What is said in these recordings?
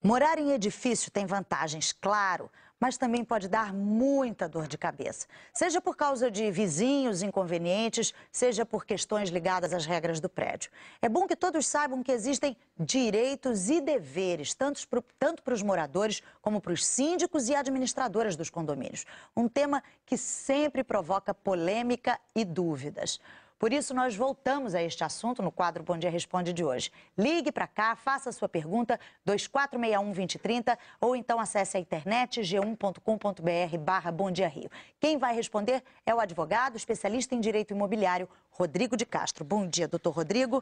Morar em edifício tem vantagens, claro, mas também pode dar muita dor de cabeça. Seja por causa de vizinhos inconvenientes, seja por questões ligadas às regras do prédio. É bom que todos saibam que existem direitos e deveres, tanto para os moradores como para os síndicos e administradoras dos condomínios. Um tema que sempre provoca polêmica e dúvidas. Por isso, nós voltamos a este assunto no quadro Bom Dia Responde de hoje. Ligue para cá, faça a sua pergunta, 2461-2030, ou então acesse a internet g1.com.br/Bom Dia Rio. Quem vai responder é o advogado, especialista em direito imobiliário, Rodrigo de Castro. Bom dia, doutor Rodrigo.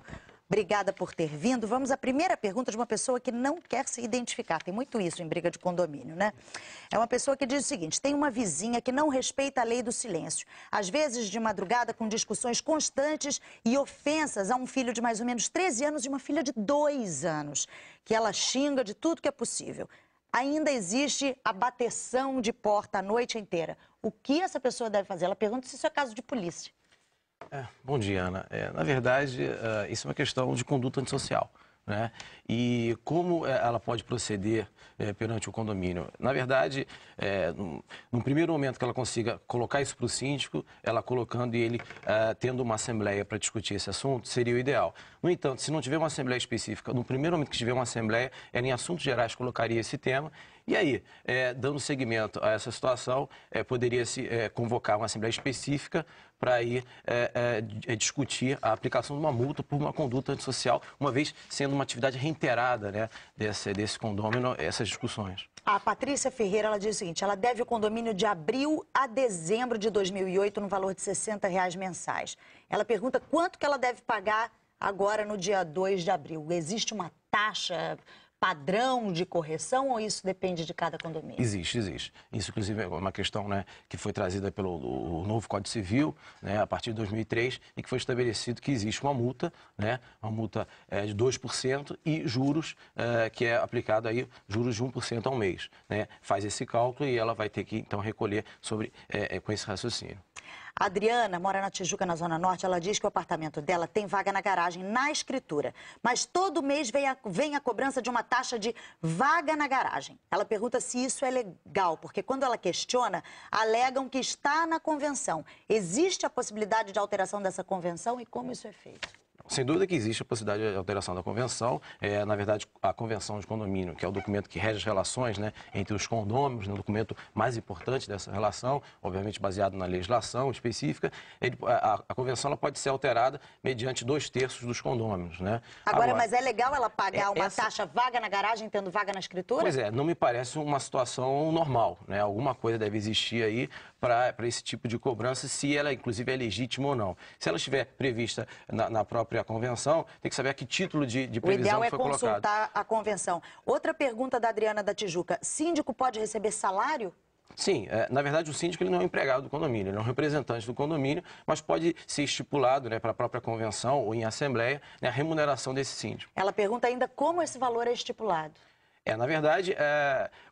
Obrigada por ter vindo. Vamos à primeira pergunta de uma pessoa que não quer se identificar. Tem muito isso em briga de condomínio, né? É uma pessoa que diz o seguinte: tem uma vizinha que não respeita a lei do silêncio. Às vezes de madrugada com discussões constantes e ofensas a um filho de mais ou menos 13 anos e uma filha de 2 anos, que ela xinga de tudo que é possível. Ainda existe a bateção de porta a noite inteira. O que essa pessoa deve fazer? Ela pergunta se isso é caso de polícia. Bom dia, Ana. Na verdade, isso é uma questão de conduta antissocial, né? E como ela pode proceder perante o condomínio? Na verdade, no primeiro momento que ela consiga colocar isso para o síndico, ela colocando e ele tendo uma assembleia para discutir esse assunto, seria o ideal. No entanto, se não tiver uma assembleia específica, no primeiro momento que tiver uma assembleia, ela em assuntos gerais colocaria esse tema. E aí, dando seguimento a essa situação, poderia-se convocar uma assembleia específica para ir discutir a aplicação de uma multa por uma conduta antissocial, uma vez sendo uma atividade reiterada, né, desse condômino, essas discussões. A Patrícia Ferreira, ela diz o seguinte: ela deve o condomínio de abril a dezembro de 2008 no valor de R$60 mensais. Ela pergunta quanto que ela deve pagar agora no dia 2 de abril. Existe uma taxa padrão de correção ou isso depende de cada condomínio? Existe. Isso, inclusive, é uma questão, né, que foi trazida pelo novo Código Civil, né, a partir de 2003, e que foi estabelecido que existe uma multa, né, uma multa de 2% e juros, que é aplicado aí, juros de 1% ao mês, né? Faz esse cálculo e ela vai ter que, então, recolher com esse raciocínio. A Adriana mora na Tijuca, na Zona Norte. Ela diz que o apartamento dela tem vaga na garagem, na escritura. Mas todo mês vem a cobrança de uma taxa de vaga na garagem. Ela pergunta se isso é legal, porque quando ela questiona, alegam que está na convenção. Existe a possibilidade de alteração dessa convenção e como isso é feito? Sem dúvida que existe a possibilidade de alteração da convenção. Na verdade, a convenção de condomínio, que é o documento que rege as relações, né, entre os condôminos, né, o documento mais importante dessa relação, obviamente baseado na legislação específica, a convenção ela pode ser alterada mediante 2/3 dos condôminos, né? Agora, mas é legal ela pagar uma taxa vaga na garagem tendo vaga na escritura? Pois é, não me parece uma situação normal, né? Alguma coisa deve existir aí para esse tipo de cobrança, se ela, inclusive, é legítima ou não. Se ela estiver prevista na própria convenção, tem que saber a que título de previsão foi colocado. O ideal é consultar a convenção. Outra pergunta da Adriana da Tijuca: síndico pode receber salário? Sim, na verdade o síndico ele não é um empregado do condomínio, ele é um representante do condomínio, mas pode ser estipulado, né, para a própria convenção ou em assembleia, né, a remuneração desse síndico. Ela pergunta ainda como esse valor é estipulado. Na verdade,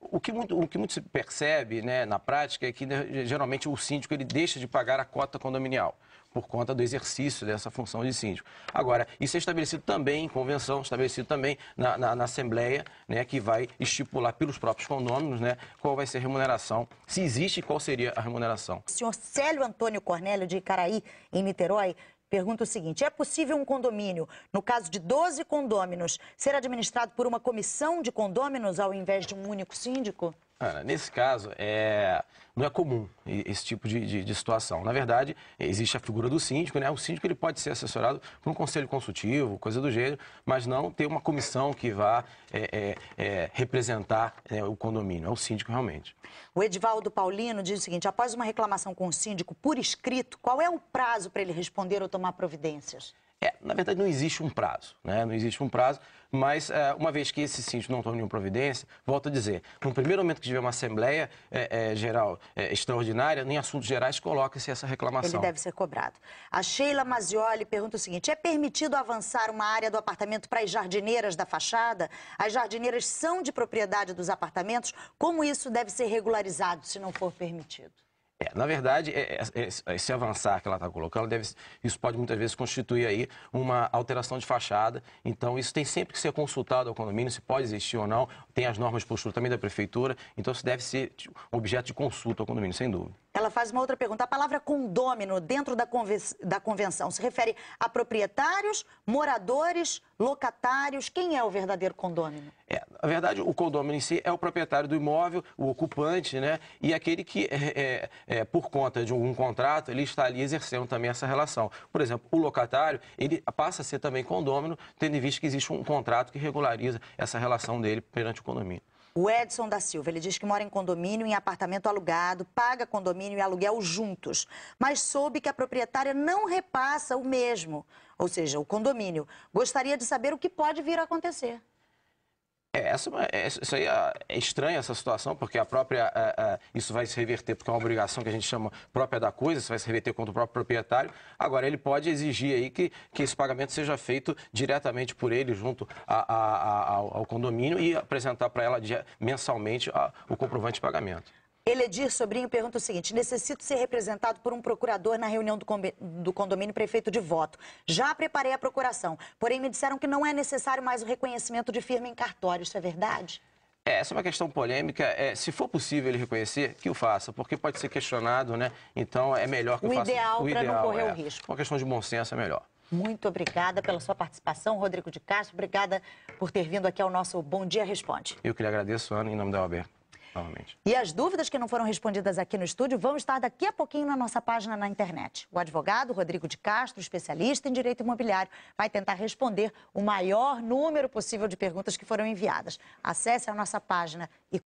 o que muito se percebe, né, na prática é que geralmente o síndico ele deixa de pagar a cota condominial por conta do exercício dessa função de síndico. Agora, isso é estabelecido também em convenção, estabelecido também na Assembleia, né, que vai estipular pelos próprios condôminos, né, qual vai ser a remuneração, se existe e qual seria a remuneração. O senhor Célio Antônio Cornélio, de Icaraí, em Niterói, pergunta o seguinte: é possível um condomínio, no caso de 12 condôminos, ser administrado por uma comissão de condôminos ao invés de um único síndico? Ana, nesse caso, não é comum esse tipo de situação. Na verdade, existe a figura do síndico, né? O síndico ele pode ser assessorado por um conselho consultivo, coisa do gênero, mas não ter uma comissão que vá representar, né, o condomínio. É o síndico realmente. O Edivaldo Paulino diz o seguinte: após uma reclamação com o síndico por escrito, qual é o prazo para ele responder ou tomar providências? Na verdade, não existe um prazo, né? Não existe um prazo, mas uma vez que esse síndico não toma nenhuma providência, volto a dizer, no primeiro momento que tiver uma assembleia geral extraordinária, em assuntos gerais, coloca-se essa reclamação. Ele deve ser cobrado. A Sheila Mazioli pergunta o seguinte: é permitido avançar uma área do apartamento para as jardineiras da fachada? As jardineiras são de propriedade dos apartamentos? Como isso deve ser regularizado se não for permitido? Na verdade, esse avançar que ela está colocando, isso pode muitas vezes constituir aí uma alteração de fachada. Então, isso tem sempre que ser consultado ao condomínio, se pode existir ou não. Tem as normas de postura também da prefeitura. Então, isso deve ser objeto de consulta ao condomínio, sem dúvida. Ela faz uma outra pergunta. A palavra condômino dentro da convenção se refere a proprietários, moradores, locatários? Quem é o verdadeiro condômino? Na verdade, o condômino em si é o proprietário do imóvel, o ocupante, né? E aquele que, por conta de um contrato, ele está ali exercendo também essa relação. Por exemplo, o locatário, ele passa a ser também condômino, tendo em vista que existe um contrato que regulariza essa relação dele perante o condomínio. O Edson da Silva, ele diz que mora em condomínio, em apartamento alugado, paga condomínio e aluguel juntos, mas soube que a proprietária não repassa o mesmo, ou seja, o condomínio. Gostaria de saber o que pode vir a acontecer. Isso aí é estranho, essa situação, porque isso vai se reverter, porque é uma obrigação que a gente chama própria da coisa, isso vai se reverter contra o próprio proprietário. Agora, ele pode exigir aí que esse pagamento seja feito diretamente por ele, junto ao condomínio, e apresentar para ela mensalmente o comprovante de pagamento. Eledir Sobrinho pergunta o seguinte: necessito ser representado por um procurador na reunião do condomínio prefeito de voto. Já preparei a procuração, porém me disseram que não é necessário mais o reconhecimento de firma em cartório. Isso é verdade? Essa é uma questão polêmica. Se for possível ele reconhecer, que o faça, porque pode ser questionado, né? Então é melhor que o faça. O ideal para não correr o risco. Uma questão de bom senso é melhor. Muito obrigada pela sua participação, Rodrigo de Castro. Obrigada por ter vindo aqui ao nosso Bom Dia Responde. Eu que lhe agradeço, Ana, em nome da OAB. Novamente. E as dúvidas que não foram respondidas aqui no estúdio vão estar daqui a pouquinho na nossa página na internet. O advogado Rodrigo de Castro, especialista em direito imobiliário, vai tentar responder o maior número possível de perguntas que foram enviadas. Acesse a nossa página e